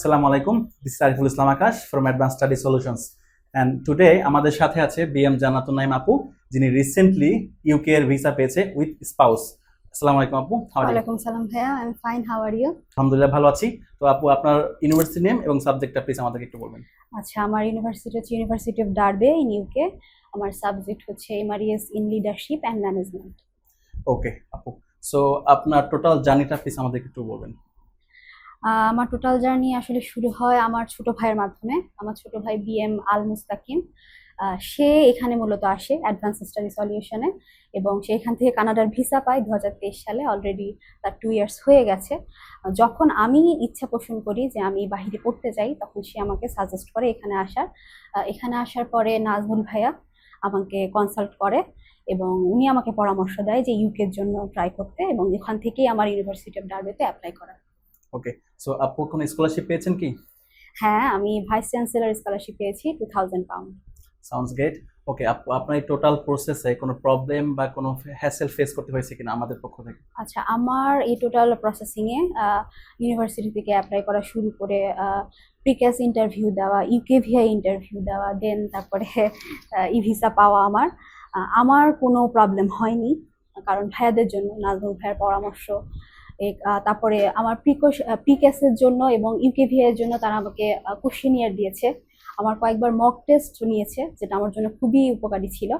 Assalamu alaikum. This is Ariful Islam Akash from Advanced Study Solutions. And today আমাদের সাথে আছে BM জান্নাতুন নাইম আপু, যিনি রিসেন্টলি ইউকে এর ভিসা পেয়েছে উইথ স্পাউস। আসসালামু আলাইকুম আপু। ওয়ালাইকুম সালাম ভাইয়া, I am fine, how are you? আলহামদুলিল্লাহ ভালো আছি। তো আপু আপনার ইউনিভার্সিটি নেম এবং সাবজেক্টটা প্লিজ আমাদেরকে একটু বলবেন। আচ্ছা, আমার ইউনিভার্সিটি হচ্ছে ইউনিভার্সিটি অফ ডারবে ইন ইউকে। আমার সাবজেক্ট হচ্ছে এমআরইএস ইন লিডারশিপ অ্যান্ড ম্যানেজমেন্ট। ওকে আপু, সো আপনার টোটাল জার্নিটা প্লিজ আমাদেরকে একটু বলবেন। আমার টোটাল জার্নি আসলে শুরু হয় আমার ছোট ভাইয়ের মাধ্যমে। আমার ছোট ভাই বিএম আল মুস্তাকিম, সে এখানে মূলত আসে অ্যাডভান্স স্টাডি সলিউশনে, এবং সে এখান থেকে কানাডার ভিসা পায় 2023 সালে। অলরেডি তার 2 ইয়ার্স হয়ে গেছে। যখন আমি ইচ্ছা পোষণ করি যে আমি বাহিরে পড়তে যাই, তখন সে আমাকে সাজেস্ট করে এখানে আসার। এখানে আসার পরে নাজমুল ভাইয়া আমাকে কনসাল্ট করে এবং উনি আমাকে পরামর্শ দেয় যে ইউকের জন্য ট্রাই করতে, এবং এখান থেকেই আমার ইউনিভার্সিটি অফ ডারবেতে অ্যাপ্লাই করা। ওকে, সো আপু কোনো স্কলারশিপ পেয়েছেন কি? হ্যাঁ, আমি ভাইস চ্যান্সেলর স্কলারশিপ পেয়েছি 2000 পাউন্ড। Sounds great. ওকে আপু, আপনার এই টোটাল প্রসেসে কোনো প্রবলেম বা কোনো হ্যাসেল ফেস করতে হয়েছে কিনা আমাদের পক্ষ থেকে? আচ্ছা, আমার এই টোটাল প্রসেসিংয়ে ইউনিভার্সিটি থেকে অ্যাপ্লাই করা শুরু করে প্রিক্যাস ইন্টারভিউ দেওয়া, ইউকেভিআই ইন্টারভিউ দেওয়া, দেন তারপরে ই ভিসা পাওয়া, আমার কোনো প্রবলেম হয়নি। কারণ ভাইয়াদের জন্য, নাজমুল ভাইয়ের পরামর্শ, তারপরে আমার প্রিক্যাসের জন্য এবং ইউকেভিআই এর জন্য তারা আমাকে কোশ্চেনিয়ার দিয়েছে। আমার কয়েকবার মক টেস্ট নিয়েছে, যেটা আমার জন্য খুবই উপকারী ছিল।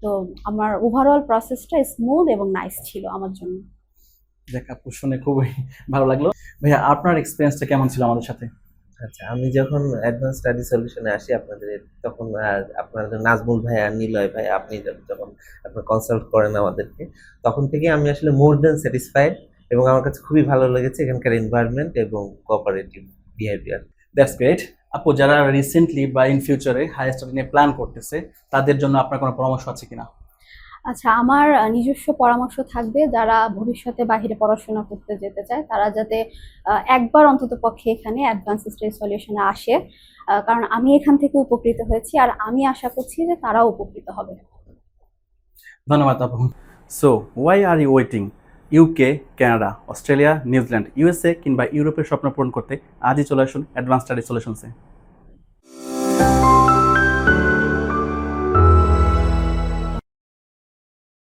তো আমার ওভারঅল প্রসেসটা স্মুথ এবং নাইস ছিল আমার জন্য। দেখ আপু, শুনে খুবই ভালো লাগলো। ভাইয়া আপনার এক্সপিরিয়েন্সটা কেমন ছিল আমাদের সাথে? আচ্ছা, আমি যখন অ্যাডভান্স স্টাডি সলিউশনে আসি আপনাদের, তখন আপনাদের নাজমুল ভাই আর নিলয় ভাই, আপনি যখন আপনার কনসাল্ট করেন আমাদেরকে, তখন থেকে আমি আসলে মোর দেন স্যাটিসফাইড, এবং আমার কাছে খুবই ভালো লেগেছে এখানকার এনভায়রনমেন্ট এবং কোঅপারেটিভ বিহেভিয়ার। That's great. আপু, যারা রিসেন্টলি বা ইন ফিউচারে হায়ার স্টাডি নিয়ে প্ল্যান করতেছে, তাদের জন্য আপনার কোনো পরামর্শ আছে কিনা? আচ্ছা, আমার নিজস্ব পরামর্শ থাকবে, যারা ভবিষ্যতে বাইরে পড়াশোনা করতে যেতে চায় তারা যাতে একবার অন্তত পক্ষে এখানে অ্যাডভান্স স্টাডি সলিউশনে আসে, কারণ আমি এখান থেকে উপকৃত হয়েছি, আর আমি আশা করছি যে তারাও উপকৃত হবে। ধন্যবাদ আপু। So why are you waiting? UK, Canada, Australia, New Zealand, USA কিংবা ইউরোপের স্বপ্ন পূরণ করতে আজই চলে আসুন অ্যাডভান্স স্টাডি সলিউশনসে।